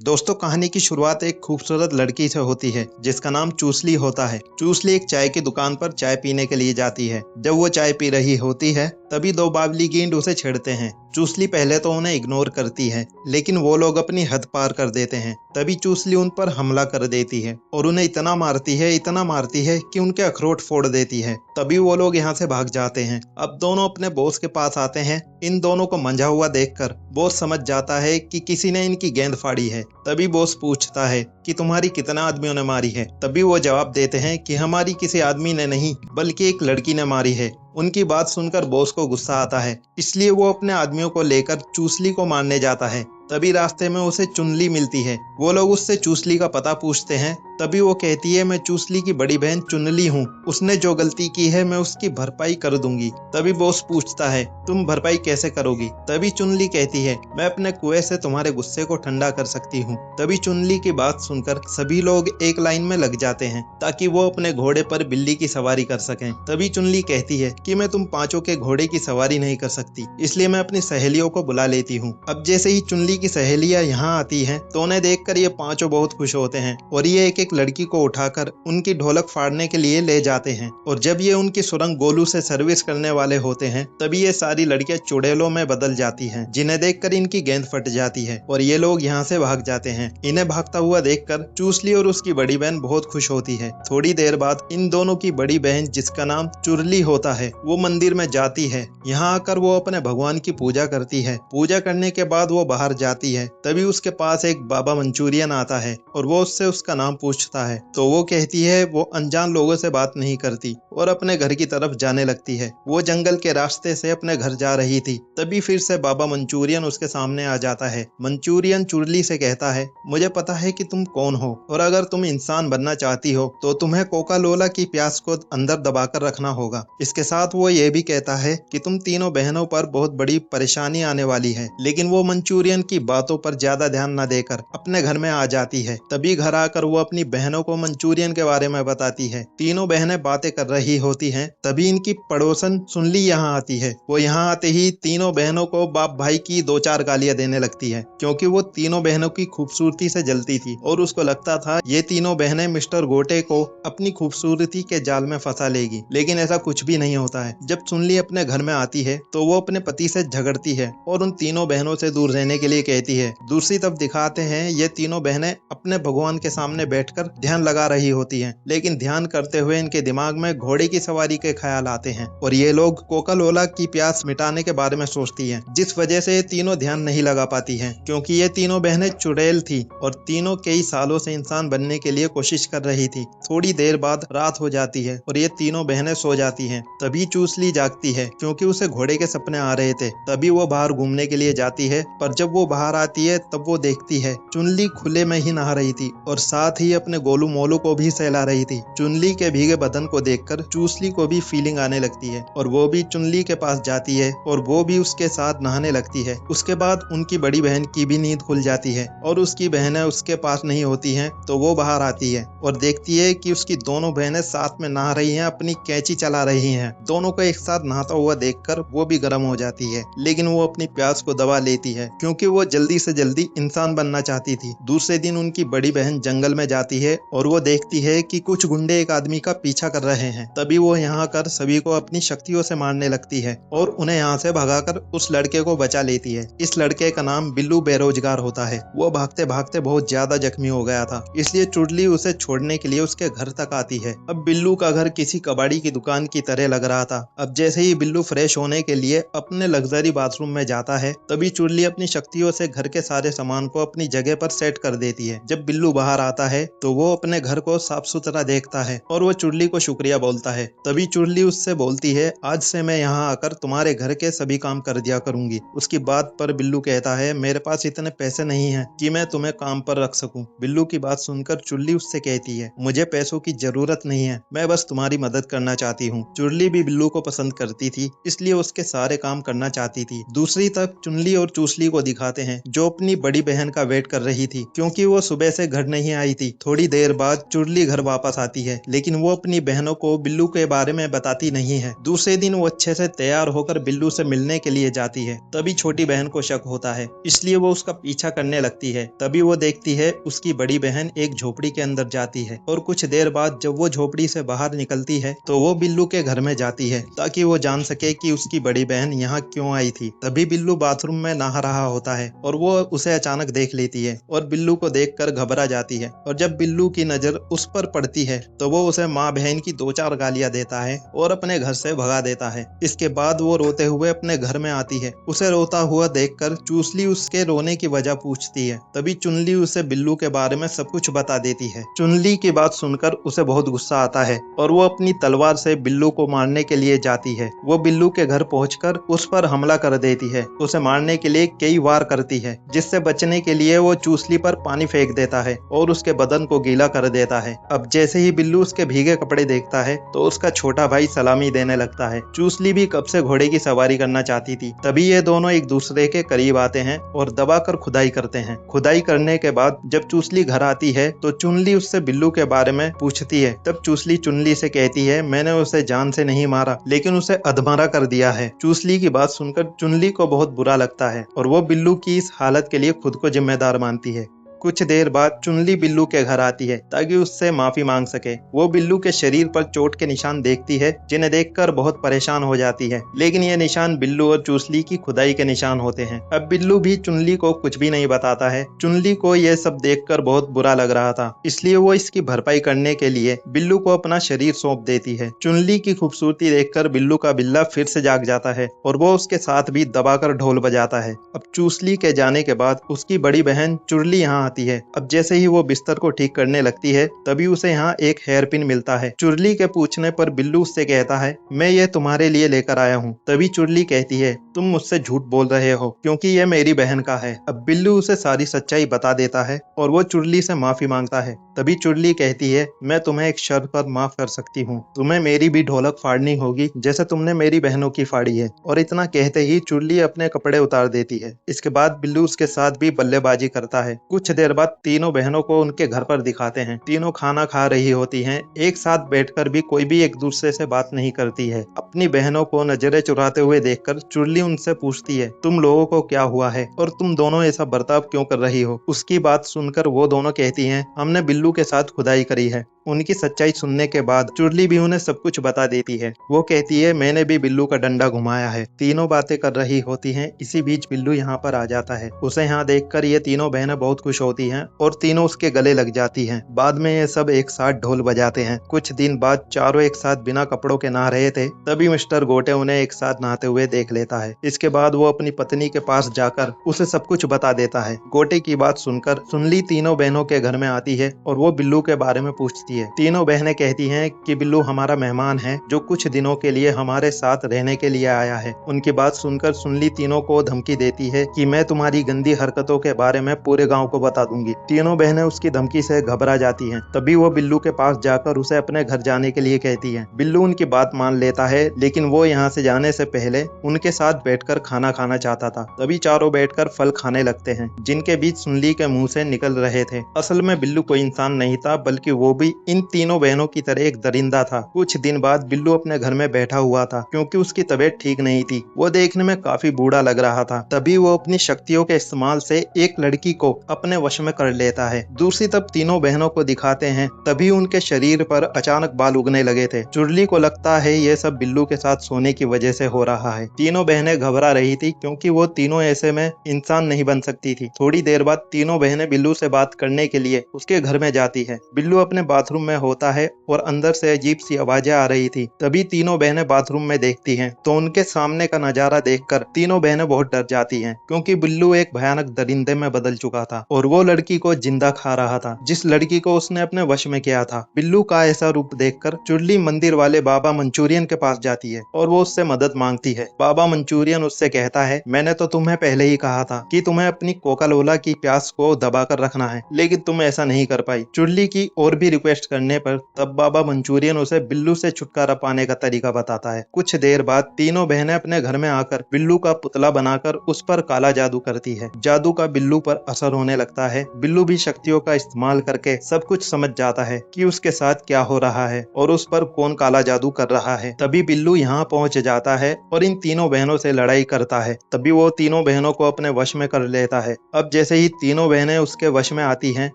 दोस्तों, कहानी की शुरुआत एक खूबसूरत लड़की से होती है जिसका नाम चूसली होता है। चूसली एक चाय की दुकान पर चाय पीने के लिए जाती है। जब वो चाय पी रही होती है तभी दो बावली गेंड उसे छेड़ते हैं। चूसली पहले तो उन्हें इग्नोर करती है, लेकिन वो लोग अपनी हद पार कर देते हैं। तभी चूसली उन पर हमला कर देती है और उन्हें इतना मारती है कि उनके अखरोट फोड़ देती है। तभी वो लोग यहाँ से भाग जाते हैं। अब दोनों अपने बॉस के पास आते हैं। इन दोनों को मंझा हुआ देखकर बॉस समझ जाता है कि किसी ने इनकी गेंद फाड़ी है। तभी बॉस पूछता है कि तुम्हारी कितना आदमियों ने मारी है। तभी वो जवाब देते हैं कि हमारी किसी आदमी ने नहीं, बल्कि एक लड़की ने मारी है। उनकी बात सुनकर बॉस को गुस्सा आता है, इसलिए वो अपने आदमियों को लेकर चूसली को मारने जाता है। तभी रास्ते में उसे चुनली मिलती है। वो लोग उससे चूसली का पता पूछते हैं। तभी वो कहती है, मैं चूसली की बड़ी बहन चुनली हूँ। उसने जो गलती की है मैं उसकी भरपाई कर दूंगी। तभी बॉस पूछता है, तुम भरपाई कैसे करोगी? तभी चुनली कहती है, मैं अपने कुएं से तुम्हारे गुस्से को ठंडा कर सकती हूँ। तभी चुनली की बात सुनकर सभी लोग एक लाइन में लग जाते हैं ताकि वो अपने घोड़े पर बिल्ली की सवारी कर सकें। तभी चुनली कहती है कि मैं तुम पांचों के घोड़े की सवारी नहीं कर सकती, इसलिए मैं अपनी सहेलियों को बुला लेती हूँ। अब जैसे ही चुनली की सहेलियां यहाँ आती हैं तो उन्हें देखकर ये पांचों बहुत खुश होते हैं और ये एक एक लड़की को उठाकर उनकी ढोलक फाड़ने के लिए ले जाते हैं। और जब ये उनकी सुरंग गोलू से सर्विस करने वाले होते हैं तभी ये सारी लड़कियां चुड़ैलों में बदल जाती हैं, जिन्हें देखकर इनकी गेंद फट जाती है और ये लोग यहाँ से भाग जाते हैं। इन्हें भागता हुआ देखकर चूसली और उसकी बड़ी बहन बहुत खुश होती है। थोड़ी देर बाद इन दोनों की बड़ी बहन, जिसका नाम चुरली होता है, वो मंदिर में जाती है। यहाँ आकर वो अपने भगवान की पूजा करती है। पूजा करने के बाद वो बाहर जाती है। तभी उसके पास एक बाबा मंचूरियन आता है और वो उससे उसका नाम पूछता है तो वो कहती है वो अनजान लोगों से बात नहीं करती और अपने घर की तरफ जाने लगती है। वो जंगल के रास्ते से अपने घर जा रही थी। तभी फिर से बाबा मंचूरियन उसके सामने आ जाता है। मंचूरियन चुरली से कहता है, मुझे पता है कि तुम कौन हो और अगर तुम इंसान बनना चाहती हो तो तुम्हें कोका लोला की प्यास को अंदर दबाकर रखना होगा। इसके साथ वो ये भी कहता है कि तुम तीनों बहनों पर बहुत बड़ी परेशानी आने वाली है। लेकिन वो मंचूरियन की बातों पर ज्यादा ध्यान न देकर अपने घर में आ जाती है। तभी घर आकर वो अपनी बहनों को मंचूरियन के बारे में बताती है। तीनों बहनें बातें कर रही होती हैं। तभी इनकी पड़ोसन सुनली यहाँ आती है। वो यहाँ आते ही तीनों बहनों को बाप भाई की दो चार गालियां देने लगती है, क्योंकि वो तीनों बहनों की खूबसूरती से जलती थी और उसको लगता था ये तीनों बहनें मिस्टर गोटे को अपनी खूबसूरती के जाल में फंसा लेगी। लेकिन ऐसा कुछ भी नहीं होता है। जब सुनली अपने घर में आती है तो वो अपने पति से झगड़ती है और उन तीनों बहनों से दूर रहने के लिए कहती है। दूसरी तरफ दिखाते हैं ये तीनों बहनें अपने भगवान के सामने बैठकर ध्यान लगा रही होती हैं, लेकिन ध्यान करते हुए इनके दिमाग में घोड़े की सवारी के ख्याल आते हैं और ये लोग कोका लोला की प्यास मिटाने के बारे में सोचती हैं, जिस वजह से ये तीनों ध्यान नहीं लगा पाती हैं, क्योंकि ये तीनों बहनें चुड़ैल थी और तीनों कई सालों से इंसान बनने के लिए कोशिश कर रही थी। थोड़ी देर बाद रात हो जाती है और ये तीनों बहनें सो जाती हैं। तभी चूसली जागती है, क्योंकि उसे घोड़े के सपने आ रहे थे। तभी वो बाहर घूमने के लिए जाती है, पर जब वो बाहर आती है तब वो देखती है चुनली खुले में ही नहा रही थी और साथ ही अपने गोलू मोलू को भी सहला रही थी। चुनली के भीगे बदन को देखकर चूसली को भी फीलिंग आने लगती है और वो भी चुनली के पास जाती है और वो भी उसके साथ नहाने लगती है। उसके बाद उनकी बड़ी बहन की भी नींद खुल जाती है और उसकी बहनें उसके पास नहीं होती हैं, तो वो बाहर आती है और देखती है कि उसकी दोनों बहनें साथ में नहा रही हैं, अपनी कैंची चला रही हैं। दोनों को एक साथ नहाता हुआ देखकर वो भी गर्म हो जाती है, लेकिन वो अपनी प्यास को दबा लेती है क्योंकि वो जल्दी से जल्दी इंसान बनना चाहती थी। दूसरे दिन उनकी बड़ी बहन जंगल में जाती है और वो देखती है कि कुछ गुंडे एक आदमी का पीछा कर रहे हैं। तभी वो यहाँ कर सभी को अपनी शक्तियों से मारने लगती है और उन्हें यहाँ से भगाकर उस लड़के को बचा लेती है। इस लड़के का नाम बिल्लू बेरोजगार होता है। वो भागते भागते बहुत ज्यादा जख्मी हो गया था, इसलिए चुड़ली उसे छोड़ने के लिए उसके घर तक आती है। अब बिल्लू का घर किसी कबाड़ी की दुकान की तरह लग रहा था। अब जैसे ही बिल्लू फ्रेश होने के लिए अपने लग्जरी बाथरूम में जाता है तभी चुड़ली अपनी शक्तियों से घर के सारे सामान को अपनी जगह पर सेट कर देती है। जब बिल्लू बाहर आता है तो वो अपने घर को साफ सुथरा देखता है और वो चुड़ली को शुक्रिया बोलता है। तभी चुड़ली उससे बोलती है, आज से मैं यहाँ आकर तुम्हारे घर के सभी काम कर दिया करूंगी। उसकी बात पर बिल्लू कहता है, मेरे पास इतने पैसे नहीं हैं कि मैं तुम्हें काम पर रख सकूं। बिल्लू की बात सुनकर चुड़ली उससे कहती है, मुझे पैसों की जरूरत नहीं है, मैं बस तुम्हारी मदद करना चाहती हूँ। चुड़ली भी बिल्लू को पसंद करती थी, इसलिए उसके सारे काम करना चाहती थी। दूसरी तरफ चुनली और चूसली को दिखाते हैं जो अपनी बड़ी बहन का वेट कर रही थी, क्योंकि वो सुबह सुबह से घर नहीं आई थी। थोड़ी देर बाद चुड़ली घर वापस आती है, लेकिन वो अपनी बहनों को बिल्लू के बारे में बताती नहीं है। दूसरे दिन वो अच्छे से तैयार होकर बिल्लू से मिलने के लिए जाती है। तभी छोटी बहन को शक होता है, इसलिए वो उसका पीछा करने लगती है। तभी वो देखती है उसकी बड़ी बहन एक झोपड़ी के अंदर जाती है, और कुछ देर बाद जब वो झोपड़ी से बाहर निकलती है तो वो बिल्लू के घर में जाती है, ताकि वो जान सके कि उसकी बड़ी बहन यहाँ क्यों आई थी। तभी बिल्लू बाथरूम में नहा रहा होता है और वो उसे अचानक देख लेती है और बिल्लू को देखकर घबरा जाती है। और जब बिल्लू की नजर उस पर पड़ती है तो वो उसे माँ बहन की 2-4 गालियां देता है और अपने घर से भगा देता है। इसके बाद वो रोते हुए अपने घर में आती है। उसे रोता हुआ देखकर चूसली उसके रोने की वजह पूछती है। तभी चुनली उसे बिल्लू के बारे में सब कुछ बता देती है। चुनली की बात सुनकर उसे बहुत गुस्सा आता है और वो अपनी तलवार से बिल्लू को मारने के लिए जाती है। वो बिल्लू के घर पहुंचकर उस पर हमला कर देती है। उसे मारने के लिए कई वार करती है, जिससे बचने के लिए वो चूसली पर पानी फेंक देता है और उसके बदन को गीला कर देता है। अब जैसे ही बिल्लू उसके भीगे कपड़े देखता है तो उसका छोटा भाई सलामी देने लगता है। चूसली भी कब से घोड़े की सवारी करना चाहती थी। तभी ये दोनों एक दूसरे के करीब आते हैं और दबाकर खुदाई करते हैं। खुदाई करने के बाद जब चूसली घर आती है तो चुनली उससे बिल्लू के बारे में पूछती है। तब चूसली चुनली से कहती है, मैंने उसे जान से नहीं मारा, लेकिन उसे अधमरा कर दिया है। चूसली की बात सुनकर चुनली को बहुत बुरा लगता है और वो बिल्लू की इस हालत के लिए खुद को जिम्मेदार मानती है। कुछ देर बाद चुनली बिल्लू के घर आती है ताकि उससे माफी मांग सके। वो बिल्लू के शरीर पर चोट के निशान देखती है, जिन्हें देखकर बहुत परेशान हो जाती है, लेकिन ये निशान बिल्लू और चूसली की खुदाई के निशान होते हैं। अब बिल्लू भी चुनली को कुछ भी नहीं बताता है। चुनली को यह सब देखकर बहुत बुरा लग रहा था, इसलिए वो इसकी भरपाई करने के लिए बिल्लू को अपना शरीर सौंप देती है। चुनली की खूबसूरती देखकर बिल्लू का बिल्ला फिर से जाग जाता है और वो उसके साथ भी दबाकर ढोल बजाता है। अब चूसली के जाने के बाद उसकी बड़ी बहन चुड़ली यहाँ आती है। अब जैसे ही वो बिस्तर को ठीक करने लगती है तभी उसे यहाँ एक हेयर पिन मिलता है। चुड़ली के पूछने पर बिल्लू उससे कहता है, मैं ये तुम्हारे लिए लेकर आया हूँ। तभी चुड़ली कहती है, तुम मुझसे झूठ बोल रहे हो क्योंकि ये मेरी बहन का है। अब बिल्लू उसे सारी सच्चाई बता देता है और वो चुड़ली से माफी मांगता है। तभी चुड़ली कहती है, मैं तुम्हें एक शर्त पर माफ कर सकती हूँ, तुम्हें मेरी भी ढोलक फाड़नी होगी जैसे तुमने मेरी बहनों की फाड़ी है। और इतना कहते ही चुड़ली अपने कपड़े उतार देती है। इसके बाद बिल्लू उसके साथ भी बल्लेबाजी करता है। कुछ देर बाद तीनों बहनों को उनके घर पर दिखाते हैं। तीनों खाना खा रही होती हैं। एक साथ बैठकर भी कोई भी एक दूसरे से बात नहीं करती है। अपनी बहनों को नजरें चुराते हुए देखकर चुड़ली उनसे पूछती है, तुम लोगों को क्या हुआ है और तुम दोनों ऐसा बर्ताव क्यों कर रही हो। उसकी बात सुनकर वो दोनों कहती हैं, हमने बिल्लू के साथ खुदाई करी है। उनकी सच्चाई सुनने के बाद चुड़ली भी उन्हें सब कुछ बता देती है। वो कहती है, मैंने भी बिल्लू का डंडा घुमाया है। तीनों बातें कर रही होती हैं। इसी बीच बिल्लू यहाँ पर आ जाता है। उसे यहाँ देखकर ये तीनों बहनें बहुत खुश होती हैं और तीनों उसके गले लग जाती हैं। बाद में ये सब एक साथ ढोल बजाते हैं। कुछ दिन बाद चारों एक साथ बिना कपड़ों के नहा रहे थे। तभी मिस्टर गोटे उन्हें एक साथ नहाते हुए देख लेता है। इसके बाद वो अपनी पत्नी के पास जाकर उसे सब कुछ बता देता है। गोटे की बात सुनकर सुनली तीनों बहनों के घर में आती है और वो बिल्लू के बारे में पूछती है। तीनों बहनें कहती हैं कि बिल्लू हमारा मेहमान है जो कुछ दिनों के लिए हमारे साथ रहने के लिए आया है। उनकी बात सुनकर सुनली तीनों को धमकी देती है कि मैं तुम्हारी गंदी हरकतों के बारे में पूरे गांव को बता दूंगी। तीनों बहनें उसकी धमकी से घबरा जाती हैं। तभी वो बिल्लू के पास जाकर उसे अपने घर जाने के लिए कहती है। बिल्लू उनकी बात मान लेता है, लेकिन वो यहाँ से जाने से पहले उनके साथ बैठकर खाना खाना चाहता था। तभी चारों बैठकर फल खाने लगते हैं, जिनके बीच सुनली के मुंह से निकल रहे थे। असल में बिल्लू कोई इंसान नहीं था, बल्कि वो भी इन तीनों बहनों की तरह एक दरिंदा था। कुछ दिन बाद बिल्लू अपने घर में बैठा हुआ था क्योंकि उसकी तबीयत ठीक नहीं थी। वो देखने में काफी बूढ़ा लग रहा था। तभी वो अपनी शक्तियों के इस्तेमाल से एक लड़की को अपने वश में कर लेता है। दूसरी तरफ तीनों बहनों को दिखाते हैं। तभी उनके शरीर पर अचानक बाल उगने लगे थे। चुड़ली को लगता है ये सब बिल्लू के साथ सोने की वजह से हो रहा है। तीनों बहनें घबरा रही थी क्योंकि वो तीनों ऐसे में इंसान नहीं बन सकती थी। थोड़ी देर बाद तीनों बहनें बिल्लू से बात करने के लिए उसके घर में जाती है। बिल्लू अपने बाथरूम में होता है और अंदर से अजीब सी आवाजें आ रही थी। तभी तीनों बहनें बाथरूम में देखती हैं तो उनके सामने का नजारा देखकर तीनों बहनें बहुत डर जाती हैं, क्योंकि बिल्लू एक भयानक दरिंदे में बदल चुका था और वो लड़की को जिंदा खा रहा था, जिस लड़की को उसने अपने वश में किया था। बिल्लू का ऐसा रूप देखकर चुड़ली मंदिर वाले बाबा मंचूरियन के पास जाती है और वो उससे मदद मांगती है। बाबा मंचूरियन उससे कहता है, मैंने तो तुम्हें पहले ही कहा था कि तुम्हें अपनी कोका कोला की प्यास को दबाकर रखना है, लेकिन तुम ऐसा नहीं कर पाई। चुड़ली की और भी रिक्वेस्ट टेस्ट करने पर तब बाबा मंचूरियन उसे बिल्लू से छुटकारा पाने का तरीका बताता है। कुछ देर बाद तीनों बहनें अपने घर में आकर बिल्लू का पुतला बनाकर उस पर काला जादू करती है। जादू का बिल्लू पर असर होने लगता है। बिल्लू भी शक्तियों का इस्तेमाल करके सब कुछ समझ जाता है कि उसके साथ क्या हो रहा है और उस पर कौन काला जादू कर रहा है। तभी बिल्लू यहाँ पहुँच जाता है और इन तीनों बहनों से लड़ाई करता है। तभी वो तीनों बहनों को अपने वश में कर लेता है। अब जैसे ही तीनों बहनें उसके वश में आती हैं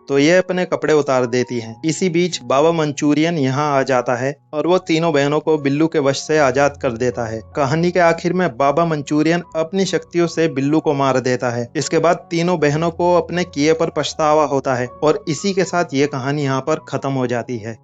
तो ये अपने कपड़े उतार देती हैं। इसी बीच बाबा मंचूरियन यहाँ आ जाता है और वो तीनों बहनों को बिल्लू के वश से आजाद कर देता है। कहानी के आखिर में बाबा मंचूरियन अपनी शक्तियों से बिल्लू को मार देता है। इसके बाद तीनों बहनों को अपने किए पर पछतावा होता है और इसी के साथ ये कहानी यहाँ पर खत्म हो जाती है।